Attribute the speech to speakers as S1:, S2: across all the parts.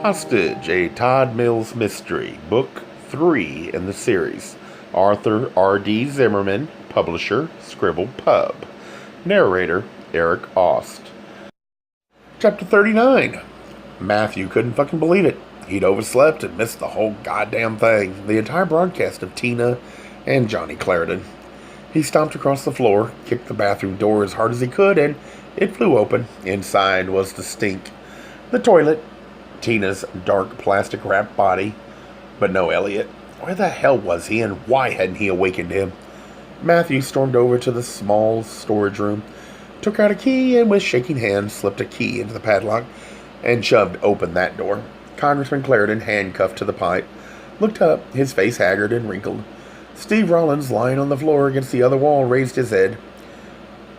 S1: Hostage, a Todd Mills mystery, book 3 in the series. Arthur R.D. Zimmerman, publisher, Scribble Pub. Narrator, Eric Aust. Chapter 39. Matthew couldn't fucking believe it. He'd overslept and missed the whole goddamn thing. The entire broadcast of Tina and Johnny Clarendon. He stomped across the floor, kicked the bathroom door as hard as he could, and it flew open. Inside was the stink. The toilet, Tina's dark plastic-wrapped body, but no Elliot. Where the hell was he, and why hadn't he awakened him? Matthew stormed over to the small storage room, took out a key, and with shaking hands slipped a key into the padlock and shoved open that door. Congressman Clarendon, handcuffed to the pipe, looked up, his face haggard and wrinkled. Steve Rawlins, lying on the floor against the other wall, raised his head.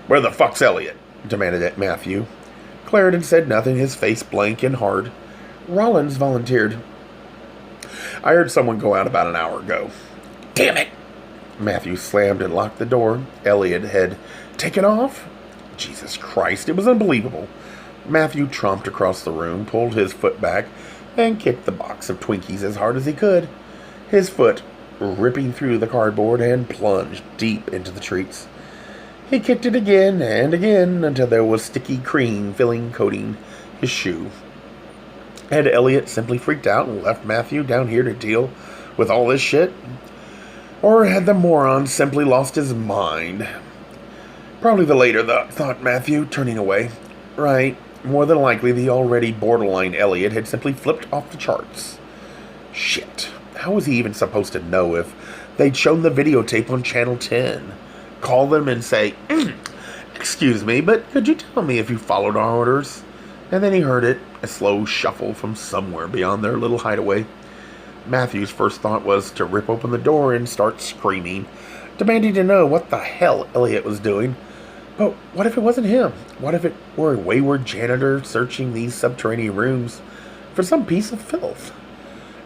S1: "Where the fuck's Elliot?" demanded Matthew. Clarendon said nothing, his face blank and hard. Rawlins volunteered. "I heard someone go out about an hour ago." "Damn it!" Matthew slammed and locked the door. Elliot had taken off? Jesus Christ, it was unbelievable. Matthew tromped across the room, pulled his foot back, and kicked the box of Twinkies as hard as he could. His foot ripping through the cardboard and plunged deep into the treats. He kicked it again and again until there was sticky cream coating his shoe. Had Elliot simply freaked out and left Matthew down here to deal with all this shit? Or had the moron simply lost his mind? Probably the later, thought Matthew, turning away. Right, more than likely the already borderline Elliot had simply flipped off the charts. Shit, how was he even supposed to know if they'd shown the videotape on Channel 10? Call them and say, "Excuse me, but could you tell me if you followed our orders?" And then he heard it, a slow shuffle from somewhere beyond their little hideaway. Matthew's first thought was to rip open the door and start screaming, demanding to know what the hell Elliot was doing. But what if it wasn't him? What if it were a wayward janitor searching these subterranean rooms for some piece of filth?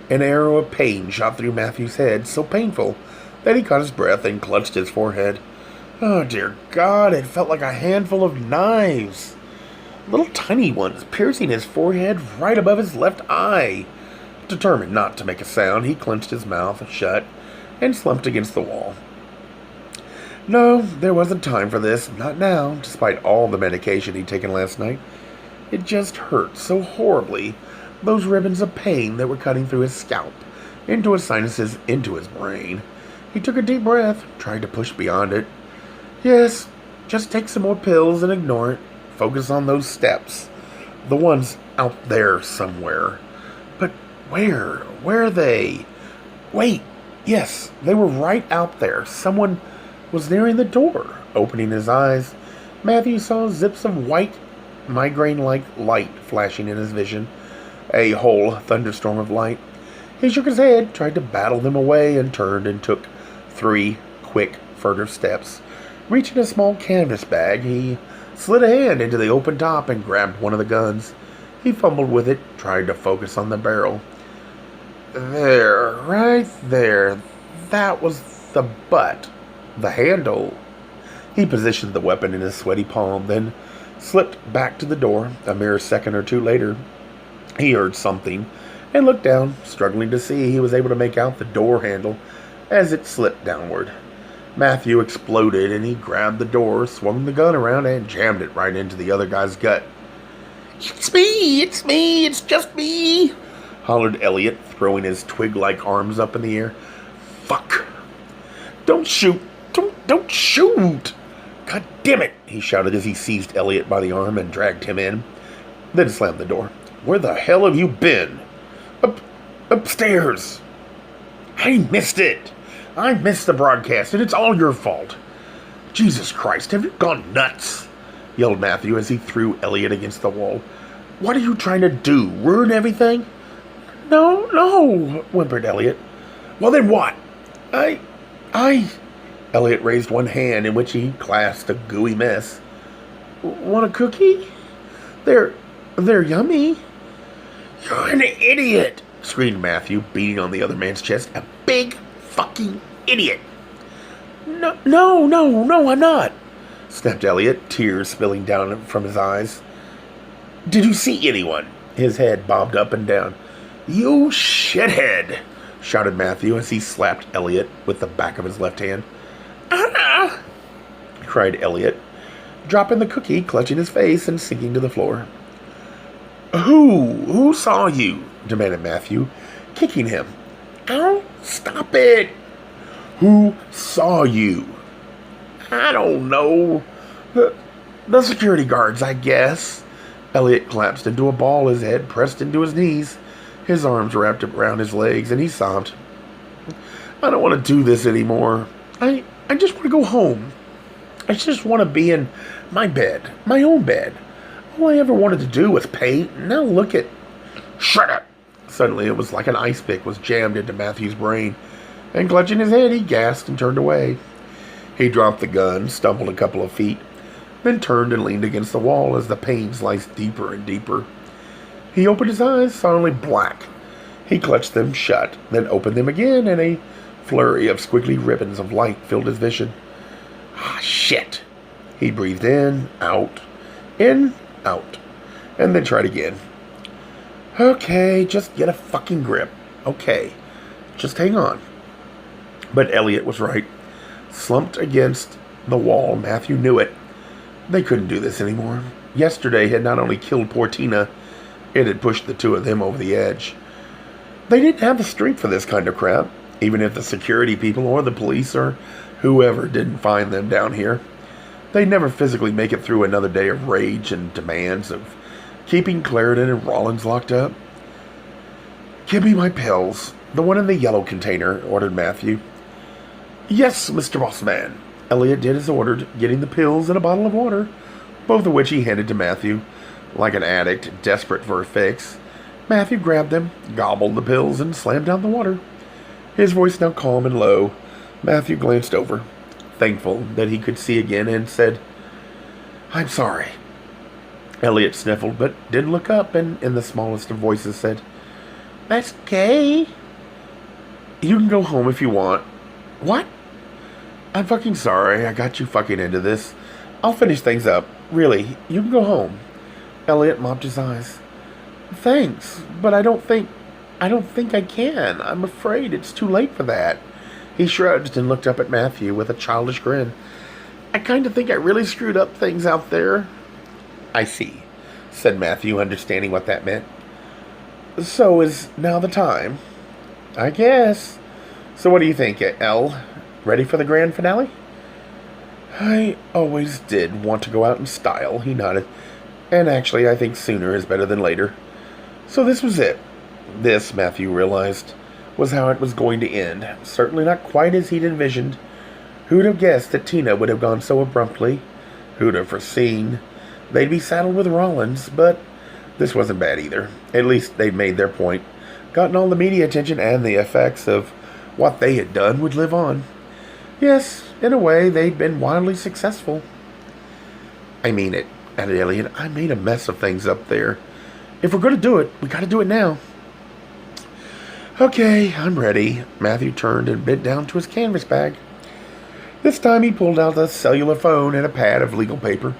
S1: An arrow of pain shot through Matthew's head, so painful that he caught his breath and clutched his forehead. Oh, dear God, it felt like a handful of knives. Little tiny ones piercing his forehead right above his left eye. Determined not to make a sound, he clenched his mouth shut and slumped against the wall. No, there wasn't time for this. Not now, despite all the medication he'd taken last night. It just hurt so horribly. Those ribbons of pain that were cutting through his scalp, into his sinuses, into his brain. He took a deep breath, tried to push beyond it. Yes, just take some more pills and ignore it. Focus on those steps. The ones out there somewhere. But where? Where are they? Wait, yes, they were right out there. Someone was nearing the door. Opening his eyes, Matthew saw zips of white, migraine-like light flashing in his vision. A whole thunderstorm of light. He shook his head, tried to battle them away, and turned and took 3 quick, furtive steps. Reaching a small canvas bag, he slid a hand into the open top and grabbed one of the guns. He fumbled with it, tried to focus on the barrel. There, right there. That was the butt. The handle. He positioned the weapon in his sweaty palm, then slipped back to the door. A mere second or two later, he heard something and looked down, struggling to see. He was able to make out the door handle as it slipped downward. Matthew exploded, and he grabbed the door, swung the gun around, and jammed it right into the other guy's gut. It's me, it's just me," hollered Elliot, throwing his twig-like arms up in the air. "Fuck. Don't shoot. Don't shoot. God damn it," he shouted as he seized Elliot by the arm and dragged him in, then slammed the door. "Where the hell have you been?" Upstairs. "I missed it. I missed the broadcast, and it's all your fault." "Jesus Christ, have you gone nuts?" yelled Matthew as he threw Elliot against the wall. "What are you trying to do? Ruin everything?" No, whimpered Elliot. "Well, then what?" I... Elliot raised one hand in which he clasped a gooey mess. "Want a cookie? They're yummy." "You're an idiot," screamed Matthew, beating on the other man's chest. "A big fucking idiot." No, I'm not," snapped Elliot, tears spilling down from his eyes. "Did you see anyone?" His head bobbed up and down. "You shithead!" shouted Matthew as he slapped Elliot with the back of his left hand. "Ah!" cried Elliot, dropping the cookie, clutching his face, and sinking to the floor. Who saw you?" demanded Matthew, kicking him. "Ow, stop it!" "Who saw you?" "I don't know. The security guards, I guess." Elliot collapsed into a ball, his head pressed into his knees, his arms wrapped around his legs, and he sobbed. "I don't want to do this anymore. I just want to go home. I just want to be in my bed, my own bed. All I ever wanted to do was paint, and now look at..." "Shut up!" Suddenly it was like an ice pick was jammed into Matthew's brain, and clutching his head, he gasped and turned away. He dropped the gun, stumbled a couple of feet, then turned and leaned against the wall as the pain sliced deeper and deeper. He opened his eyes, suddenly black. He clutched them shut, then opened them again, and a flurry of squiggly ribbons of light filled his vision. "Ah, shit!" He breathed in, out, and then tried again. "Okay, just get a fucking grip. Okay, just hang on." But Elliot was right. Slumped against the wall, Matthew knew it. They couldn't do this anymore. Yesterday had not only killed poor Tina, it had pushed the two of them over the edge. They didn't have the strength for this kind of crap, even if the security people or the police or whoever didn't find them down here. They'd never physically make it through another day of rage and demands of keeping Clarendon and Rawlins locked up. "Give me my pills, the one in the yellow container," ordered Matthew. "Yes, Mr. Bossman." Elliot did as ordered, getting the pills and a bottle of water, both of which he handed to Matthew. Like an addict, desperate for a fix, Matthew grabbed them, gobbled the pills, and slammed down the water. His voice now calm and low, Matthew glanced over, thankful that he could see again, and said, "I'm sorry." Elliot sniffled, but didn't look up, and in the smallest of voices said, "That's okay. You can go home if you want." "What?" "I'm fucking sorry I got you fucking into this. I'll finish things up. Really, you can go home." Elliot mopped his eyes. "Thanks, but I don't think I can. I'm afraid it's too late for that." He shrugged and looked up at Matthew with a childish grin. "I kind of think I really screwed up things out there." "I see," said Matthew, understanding what that meant. "So is now the time?" "I guess. So what do you think, Elle? Ready for the grand finale?" "I always did want to go out in style," he nodded. "And actually, I think sooner is better than later." So this was it. This, Matthew realized, was how it was going to end. Certainly not quite as he'd envisioned. Who'd have guessed that Tina would have gone so abruptly? Who'd have foreseen they'd be saddled with Rawlins? But this wasn't bad either. At least they'd made their point, gotten all the media attention, and the effects of what they had done would live on. Yes, in a way, they'd been wildly successful. "I mean it," added Elliot. "I made a mess of things up there. If we're going to do it, we got to do it now." "Okay, I'm ready." Matthew turned and bent down to his canvas bag. This time he pulled out a cellular phone and a pad of legal paper.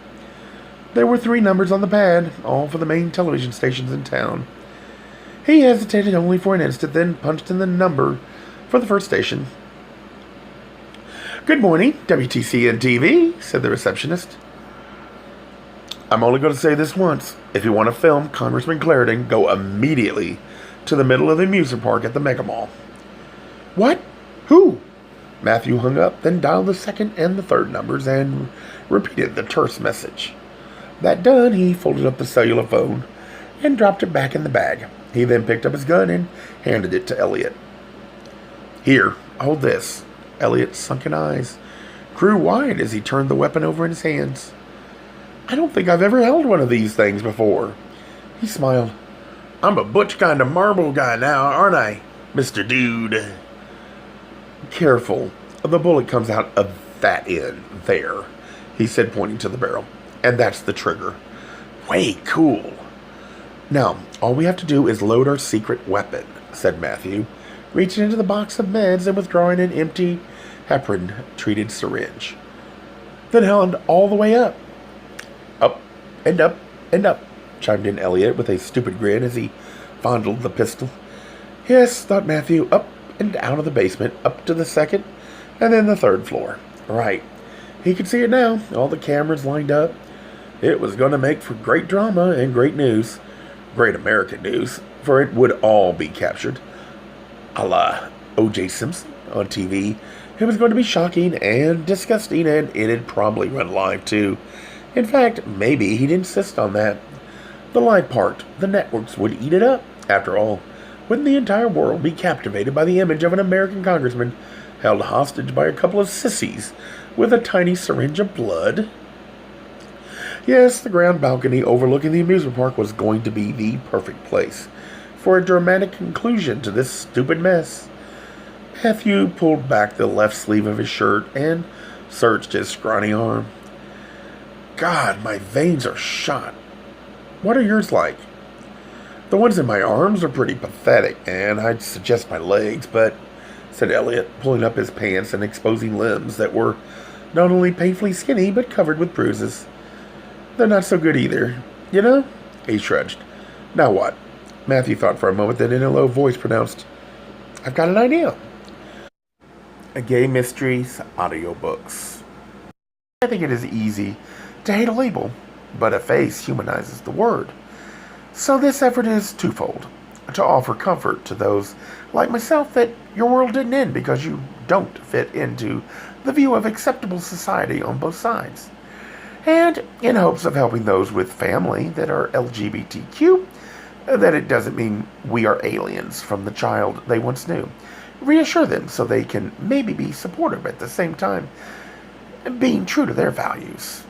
S1: There were 3 numbers on the pad, all for the main television stations in town. He hesitated only for an instant, then punched in the number for the first station. "Good morning, WTC and TV," said the receptionist. "I'm only going to say this once. If you want to film Congressman Clarendon, go immediately to the middle of the amusement park at the Mega Mall." "What? Who?" Matthew hung up, then dialed the second and the third numbers and repeated the terse message. That done, he folded up the cellular phone and dropped it back in the bag. He then picked up his gun and handed it to Elliot. "Here, hold this." Elliot's sunken eyes grew wide as he turned the weapon over in his hands. "I don't think I've ever held one of these things before." He smiled. "I'm a butch kind of marble guy now, aren't I, Mr. Dude?" "Careful. The bullet comes out of that end there," he said, pointing to the barrel. "And that's the trigger. Way cool. Now, all we have to do is load our secret weapon," said Matthew, reaching into the box of meds and withdrawing an empty heparin-treated syringe. "Then hand all the way up." "Up and up and up," chimed in Elliot with a stupid grin as he fondled the pistol. Yes, thought Matthew, up and out of the basement, up to the second, and then the third floor. Right. He could see it now, all the cameras lined up. It was going to make for great drama and great news. Great American news, for it would all be captured. A la O.J. Simpson on TV. It was going to be shocking and disgusting, and it'd probably run live too. In fact, maybe he'd insist on that. The live part, the networks would eat it up. After all, wouldn't the entire world be captivated by the image of an American congressman held hostage by a couple of sissies with a tiny syringe of blood? Yes, the ground balcony overlooking the amusement park was going to be the perfect place for a dramatic conclusion to this stupid mess. Matthew pulled back the left sleeve of his shirt and searched his scrawny arm. God, my veins are shot. What are yours like? The ones in my arms are pretty pathetic, and I'd suggest my legs, but, said Elliot, pulling up his pants and exposing limbs that were not only painfully skinny, but covered with bruises. They're not so good either, you know? He shrugged. Now what? Matthew thought for a moment, then in a low voice pronounced, I've got an idea. A Gay Mysteries audiobooks. I think it is easy to hate a label, but a face humanizes the word. So this effort is twofold. To offer comfort to those like myself that your world didn't end because you don't fit into the view of acceptable society on both sides. And in hopes of helping those with family that are LGBTQ, that it doesn't mean we are aliens from the child they once knew. Reassure them so they can maybe be supportive at the same time, being true to their values.